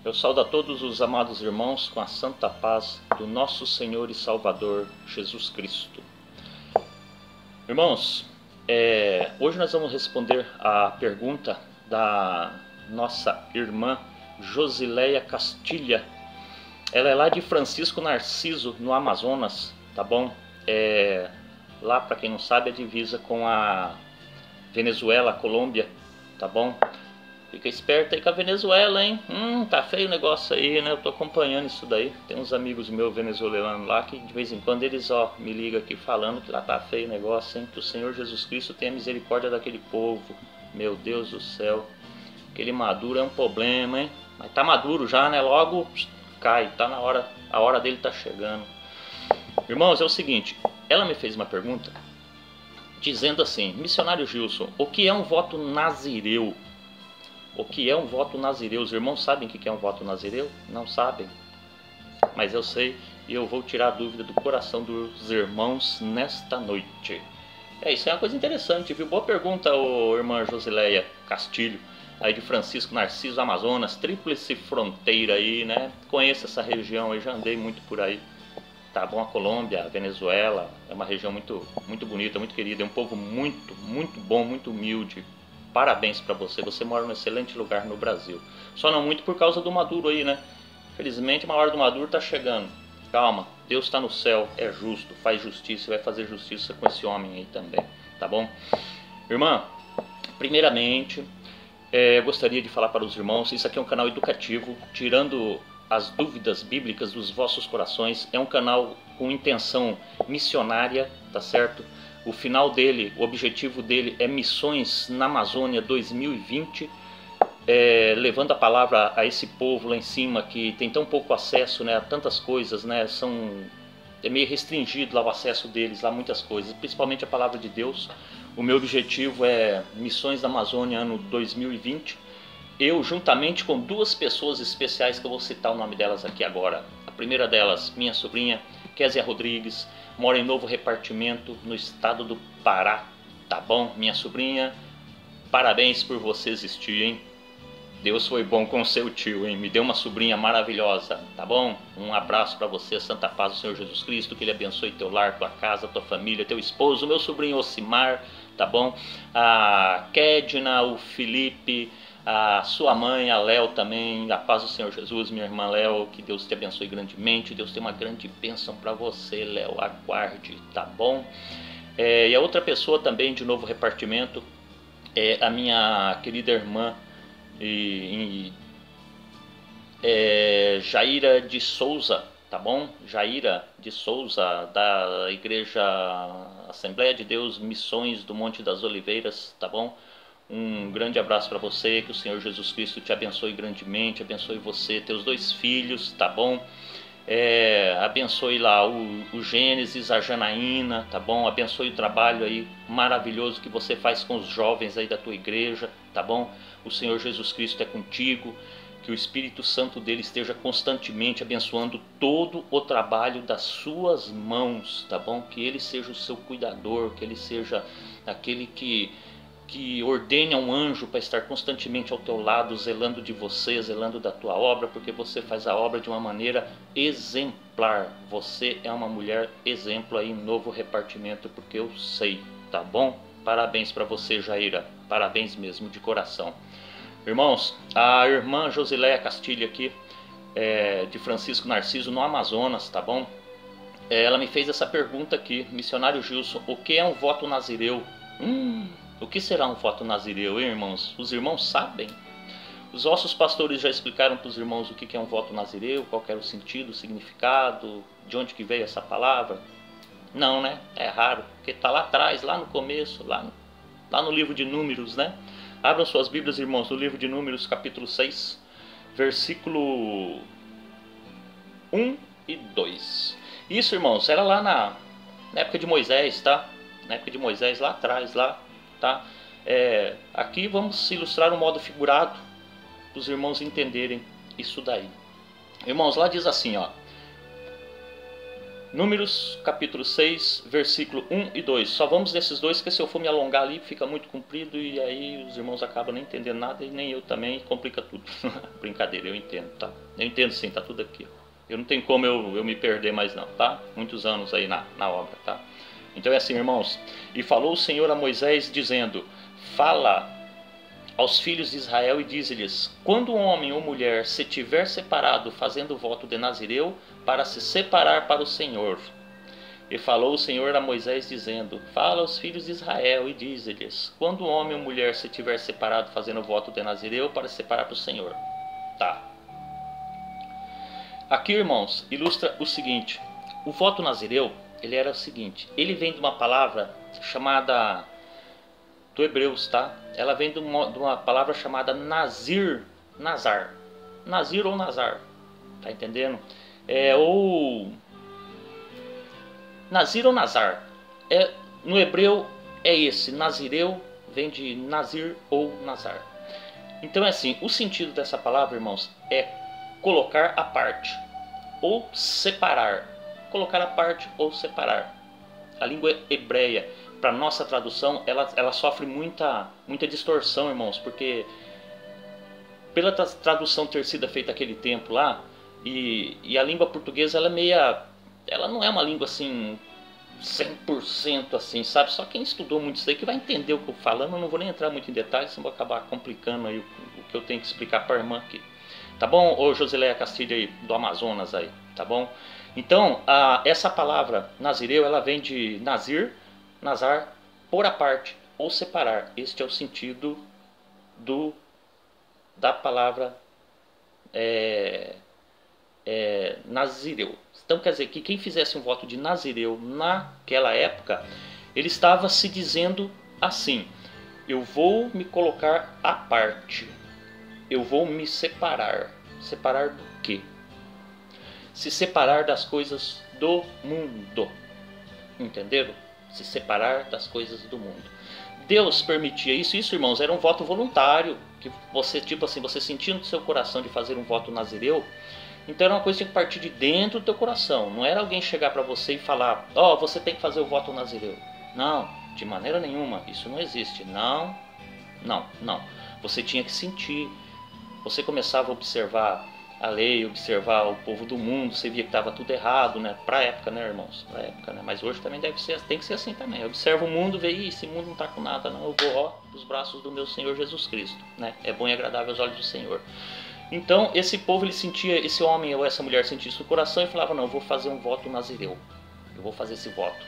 Eu saúdo a todos os amados irmãos com a santa paz do nosso Senhor e Salvador Jesus Cristo. Irmãos, hoje nós vamos responder a pergunta da nossa irmã Josileia Castilha. Ela é lá de Francisco Narciso, no Amazonas, tá bom? Lá, para quem não sabe, é divisa com a Venezuela, a Colômbia, tá bom? Fica esperto aí com a Venezuela, hein? Tá feio o negócio aí, né? Eu tô acompanhando isso daí. Tem uns amigos meus venezuelanos lá que de vez em quando eles, me ligam aqui falando que lá tá feio o negócio, hein? Que o Senhor Jesus Cristo tenha misericórdia daquele povo. Meu Deus do céu. Aquele Maduro é um problema, hein? Mas tá maduro já, né? Logo cai, tá na hora, a hora dele tá chegando. Irmãos, é o seguinte, ela me fez uma pergunta dizendo assim: missionário Gilson, o que é um voto nazireu? O que é um voto nazireu? Os irmãos sabem o que é um voto nazireu? Não sabem? Mas eu sei e eu vou tirar a dúvida do coração dos irmãos nesta noite. Isso é uma coisa interessante, viu? Boa pergunta, irmã Josileia Castilho, aí de Francisco Narciso, Amazonas, tríplice fronteira aí, né? Conheço essa região aí, já andei muito por aí. Tá bom, a Colômbia, a Venezuela, é uma região muito, muito bonita, muito querida, é um povo muito, muito bom, muito humilde. Parabéns para você, você mora num excelente lugar no Brasil. Só não muito por causa do Maduro aí, né? Felizmente uma hora do Maduro tá chegando. Calma, Deus está no céu, é justo, faz justiça e vai fazer justiça com esse homem aí também, tá bom? Irmã, primeiramente, eu gostaria de falar para os irmãos, isso aqui é um canal educativo, tirando as dúvidas bíblicas dos vossos corações. É um canal com intenção missionária, tá certo? O final dele, o objetivo dele é Missões na Amazônia 2020, levando a palavra a esse povo lá em cima que tem tão pouco acesso, né, a tantas coisas, né, é meio restringido lá o acesso deles, lá muitas coisas, principalmente a palavra de Deus. O meu objetivo é Missões na Amazônia ano 2020. Eu, juntamente com duas pessoas especiais que eu vou citar o nome delas aqui agora. A primeira delas, minha sobrinha, Késia Rodrigues, mora em Novo Repartimento, no estado do Pará, tá bom? Minha sobrinha, parabéns por você existir, hein? Deus foi bom com seu tio, hein? Me deu uma sobrinha maravilhosa, tá bom? Um abraço para você, santa paz do Senhor Jesus Cristo, que Ele abençoe teu lar, tua casa, tua família, teu esposo, meu sobrinho Ocimar, tá bom? A Kedna, o Felipe, a sua mãe, a Léo também, a paz do Senhor Jesus, minha irmã Léo, que Deus te abençoe grandemente, Deus tem uma grande bênção para você, Léo, aguarde, tá bom? E a outra pessoa também de Novo Repartimento é a minha querida irmã Jaira de Souza, tá bom? Jaira de Souza, da Igreja Assembleia de Deus Missões do Monte das Oliveiras, tá bom? Um grande abraço para você, que o Senhor Jesus Cristo te abençoe grandemente, abençoe você, teus dois filhos, tá bom? Abençoe lá o Gênesis, a Janaína, tá bom? Abençoe o trabalho aí maravilhoso que você faz com os jovens aí da tua igreja, tá bom? O Senhor Jesus Cristo é contigo, que o Espírito Santo dele esteja constantemente abençoando todo o trabalho das suas mãos, tá bom? Que ele seja o seu cuidador, que ele seja aquele que ordene a um anjo para estar constantemente ao teu lado, zelando de você, zelando da tua obra, porque você faz a obra de uma maneira exemplar. Você é uma mulher exemplo aí em Novo Repartimento, porque eu sei, tá bom? Parabéns para você, Jaira, parabéns mesmo, de coração. Irmãos, a irmã Josileia Castilho aqui, de Francisco Narciso, no Amazonas, tá bom? Ela me fez essa pergunta aqui: missionário Gilson, o que é um voto nazireu? O que será um voto nazireu, hein, irmãos? Os irmãos sabem? Os vossos pastores já explicaram para os irmãos o que é um voto nazireu? Qual era o sentido, o significado? De onde que veio essa palavra? Não, né? É raro, porque está lá atrás, lá no começo, lá no livro de Números, né? Abram suas Bíblias, irmãos, no livro de Números, capítulo 6, versículo 1 e 2. Isso, irmãos, era lá na época de Moisés, tá? Na época de Moisés, lá atrás, lá, tá? Aqui vamos ilustrar um modo figurado para os irmãos entenderem isso daí. Irmãos, lá diz assim, ó: Números capítulo 6, versículo 1 e 2. Só vamos nesses dois, porque se eu for me alongar ali fica muito comprido e aí os irmãos acabam nem entendendo nada e nem eu também, complica tudo. Brincadeira, eu entendo, tá? Eu entendo sim, tá tudo aqui. Eu não tenho como eu me perder mais não, tá? Muitos anos aí na obra, tá? Então é assim, irmãos. E falou o Senhor a Moisés dizendo: fala aos filhos de Israel e diz-lhes: quando um homem ou mulher se tiver separado fazendo o voto de Nazireu, para se separar para o Senhor. E falou o Senhor a Moisés dizendo: fala aos filhos de Israel e diz-lhes: quando um homem ou mulher se tiver separado fazendo o voto de Nazireu, para se separar para o Senhor. Tá. Aqui, irmãos, ilustra o seguinte: o voto Nazireu, ele era o seguinte, ele vem de uma palavra chamada, do Hebreus, tá? Ela vem de uma palavra chamada Nazir, Nazar. Nazir ou Nazar, tá entendendo? Ou Nazir ou Nazar. No hebreu é esse, Nazireu vem de Nazir ou Nazar. Então é assim, o sentido dessa palavra, irmãos, é colocar à parte ou separar. Colocar à parte ou separar. A língua hebreia, para nossa tradução, ela sofre muita distorção, irmãos, porque pela tradução ter sido feita aquele tempo lá, e a língua portuguesa ela não é uma língua assim 100% assim, sabe? Só quem estudou muito isso aí que vai entender o que eu tô falando. Eu não vou nem entrar muito em detalhes, senão vou acabar complicando aí o que eu tenho que explicar para a irmã aqui. Tá bom, ô Josileia Castilho aí, do Amazonas aí, tá bom? Então, essa palavra Nazireu, ela vem de Nazir, Nazar, pôr à parte ou separar. Este é o sentido da palavra Nazireu. Então quer dizer que quem fizesse um voto de Nazireu naquela época, ele estava se dizendo assim: eu vou me colocar à parte, eu vou me separar. Separar do quê? Se separar das coisas do mundo. Entenderam? Se separar das coisas do mundo. Deus permitia isso, irmãos, era um voto voluntário, que você, tipo assim, você sentia no seu coração de fazer um voto nazireu. Então era uma coisa que tinha que partir de dentro do teu coração. Não era alguém chegar para você e falar: ó, você tem que fazer o voto nazireu. Não, de maneira nenhuma, isso não existe. Não. Você tinha que sentir. Você começava a observar a lei, observar o povo do mundo, você via que estava tudo errado, né? Pra época, né, irmãos? Pra época, né? Mas hoje também tem que ser assim também. Observa o mundo, vê: esse mundo não tá com nada, não. Eu vou, ó, dos braços do meu Senhor Jesus Cristo, né? É bom e agradável aos olhos do Senhor. Então, esse povo, ele sentia, esse homem ou essa mulher sentia isso no coração e falava: não, eu vou fazer um voto nazireu. Eu vou fazer esse voto.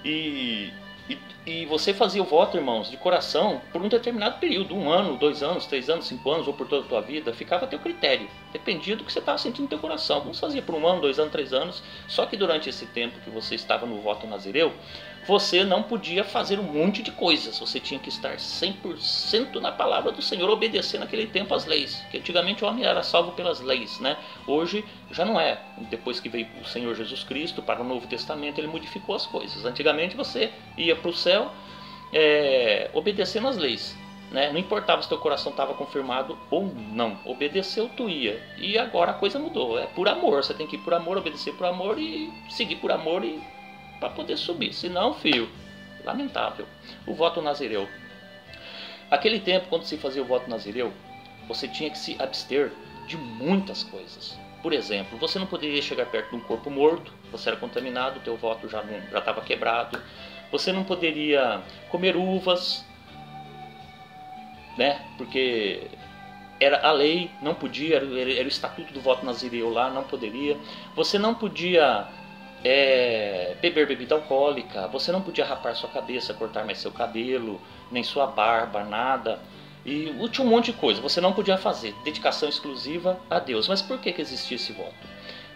E você fazia o voto, irmãos, de coração por um determinado período, 1 ano, 2 anos, 3 anos, 5 anos, ou por toda a tua vida, ficava a teu critério, dependia do que você estava sentindo no teu coração. Alguns faziam por 1 ano, 2 anos, 3 anos, só que durante esse tempo que você estava no voto nazireu, você não podia fazer um monte de coisas, você tinha que estar 100% na palavra do Senhor, obedecer naquele tempo as leis, que antigamente o homem era salvo pelas leis, né? Hoje já não é. Depois que veio o Senhor Jesus Cristo para o Novo Testamento, ele modificou as coisas. Antigamente você ia para o céu obedecendo as leis, né? Não importava se teu coração estava confirmado ou não, obedeceu, tu ia. E agora a coisa mudou, é por amor, você tem que ir por amor, obedecer por amor e seguir por amor e para poder subir. Se não, filho, lamentável. O voto nazireu. Aquele tempo, quando se fazia o voto nazireu, você tinha que se abster de muitas coisas. Por exemplo, você não poderia chegar perto de um corpo morto, você era contaminado, teu voto já estava quebrado. Você não poderia comer uvas, né? Porque era a lei, não podia, era o estatuto do voto nazireu lá, não poderia. Você não podia beber bebida alcoólica, você não podia rapar sua cabeça, cortar mais seu cabelo, nem sua barba, nada. E tinha um monte de coisa, você não podia fazer, dedicação exclusiva a Deus. Mas por que existia esse voto?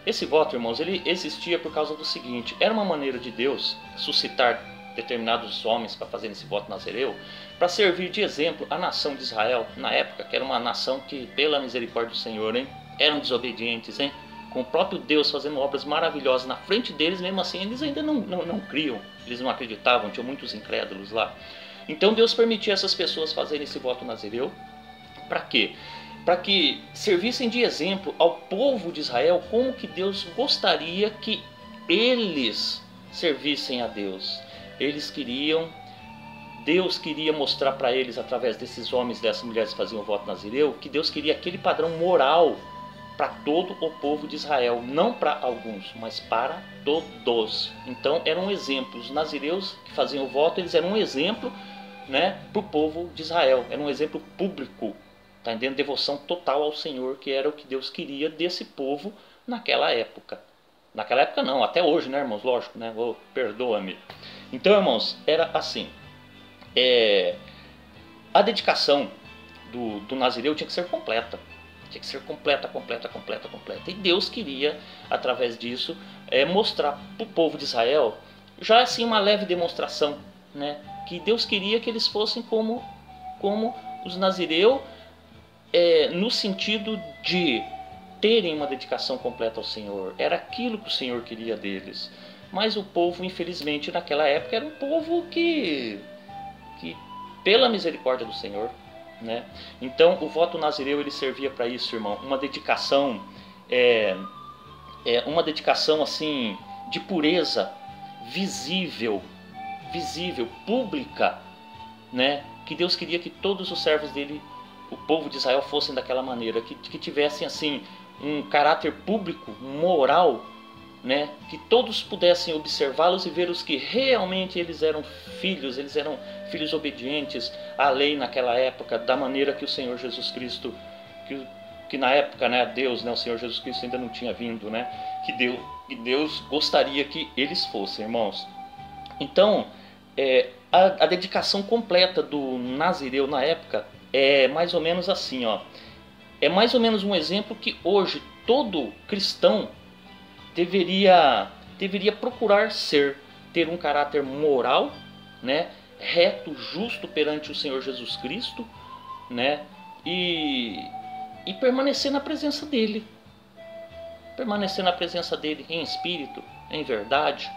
Esse voto, irmãos, ele existia por causa do seguinte: era uma maneira de Deus suscitar determinados homens para fazer esse voto nazireu, para servir de exemplo à nação de Israel, na época, que era uma nação que, pela misericórdia do Senhor, eram desobedientes, com o próprio Deus fazendo obras maravilhosas na frente deles, mesmo assim eles ainda não criam, eles não acreditavam, tinham muitos incrédulos lá. Então Deus permitia essas pessoas fazerem esse voto nazireu. Para quê? Para que servissem de exemplo ao povo de Israel como que Deus gostaria que eles servissem a Deus. Deus queria mostrar para eles, através desses homens e dessas mulheres que faziam o voto nazireu, que Deus queria aquele padrão moral para todo o povo de Israel, não para alguns, mas para todos. Então eram um exemplo. Os nazireus que faziam o voto, eles eram um exemplo, né, para o povo de Israel. Era um exemplo público, tá entendendo? Devoção total ao Senhor, que era o que Deus queria desse povo naquela época. Naquela época não, até hoje, né, irmãos? Lógico, né? Oh, perdoa-me. Então, irmãos, era assim. A dedicação do nazireu tinha que ser completa. Tinha que ser completa. E Deus queria, através disso, mostrar para o povo de Israel, já assim uma leve demonstração, né? Que Deus queria que eles fossem como os nazireus, no sentido de terem uma dedicação completa ao Senhor. Era aquilo que o Senhor queria deles. Mas o povo, infelizmente, naquela época, era um povo que pela misericórdia do Senhor, né? Então o voto nazireu, ele servia para isso, irmão, uma dedicação assim de pureza, visível, pública, né? Que Deus queria que todos os servos dele, o povo de Israel, fossem daquela maneira, que tivessem assim um caráter público, moral, né? Que todos pudessem observá-los e ver os que realmente eles eram filhos obedientes à lei naquela época, da maneira que o Senhor Jesus Cristo, que na época, né, Deus, né, o Senhor Jesus Cristo ainda não tinha vindo, né, que Deus gostaria que eles fossem, irmãos. Então, a dedicação completa do nazireu na época é mais ou menos assim, ó. É mais ou menos um exemplo que hoje todo cristão deveria procurar ter um caráter moral, né, reto, justo perante o Senhor Jesus Cristo, né, e permanecer na presença dele. Permanecer na presença dele em espírito, em verdade.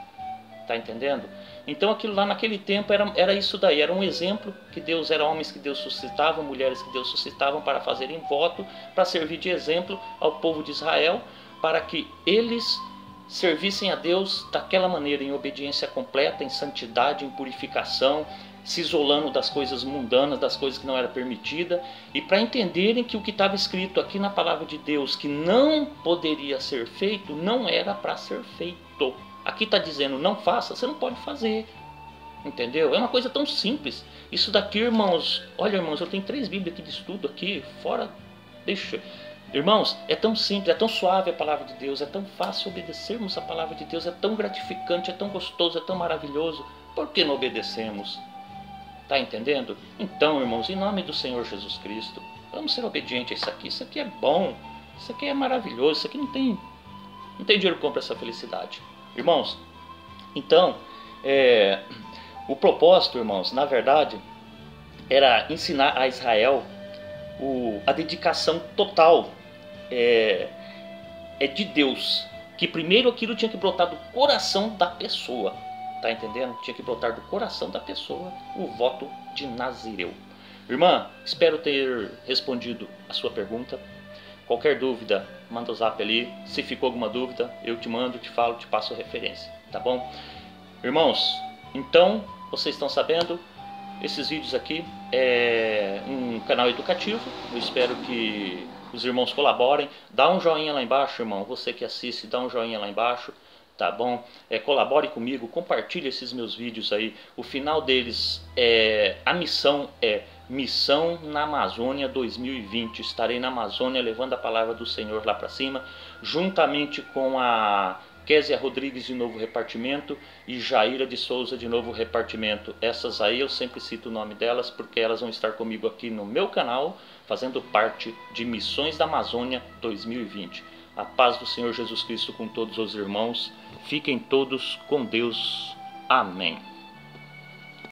Tá entendendo? Então aquilo lá naquele tempo era isso daí, era um exemplo que Deus, era homens que Deus suscitava, mulheres que Deus suscitavam para fazerem voto, para servir de exemplo ao povo de Israel, para que eles servissem a Deus daquela maneira, em obediência completa, em santidade, em purificação, se isolando das coisas mundanas, das coisas que não era permitida, e para entenderem que o que estava escrito aqui na palavra de Deus, que não poderia ser feito, não era para ser feito. Aqui está dizendo não faça, você não pode fazer. Entendeu? É uma coisa tão simples. Isso daqui, irmãos, olha, irmãos, eu tenho 3 Bíblias aqui de estudo aqui, fora, deixa. Irmãos, é tão simples, é tão suave a palavra de Deus, é tão fácil obedecermos a palavra de Deus, é tão gratificante, é tão gostoso, é tão maravilhoso. Por que não obedecemos? Tá entendendo? Então, irmãos, em nome do Senhor Jesus Cristo, vamos ser obedientes a isso aqui é bom, isso aqui é maravilhoso, isso aqui não tem dinheiro que compre essa felicidade. Irmãos, então, o propósito, irmãos, na verdade, era ensinar a Israel a dedicação total de Deus, que primeiro aquilo tinha que brotar do coração da pessoa, tá entendendo? Tinha que brotar do coração da pessoa o voto de nazireu. Irmã, espero ter respondido a sua pergunta. Qualquer dúvida, manda o zap ali. Se ficou alguma dúvida, eu te mando, te falo, te passo a referência, tá bom? Irmãos, então, vocês estão sabendo, esses vídeos aqui é um canal educativo. Eu espero que os irmãos colaborem. Dá um joinha lá embaixo, irmão. Você que assiste, dá um joinha lá embaixo, tá bom? Colabore comigo, compartilhe esses meus vídeos aí. O final deles a missão Missão na Amazônia 2020. Estarei na Amazônia levando a palavra do Senhor lá para cima, juntamente com a Késia Rodrigues de Novo Repartimento e Jaira de Souza de Novo Repartimento. Essas aí eu sempre cito o nome delas porque elas vão estar comigo aqui no meu canal, fazendo parte de Missões da Amazônia 2020. A paz do Senhor Jesus Cristo com todos os irmãos. Fiquem todos com Deus. Amém.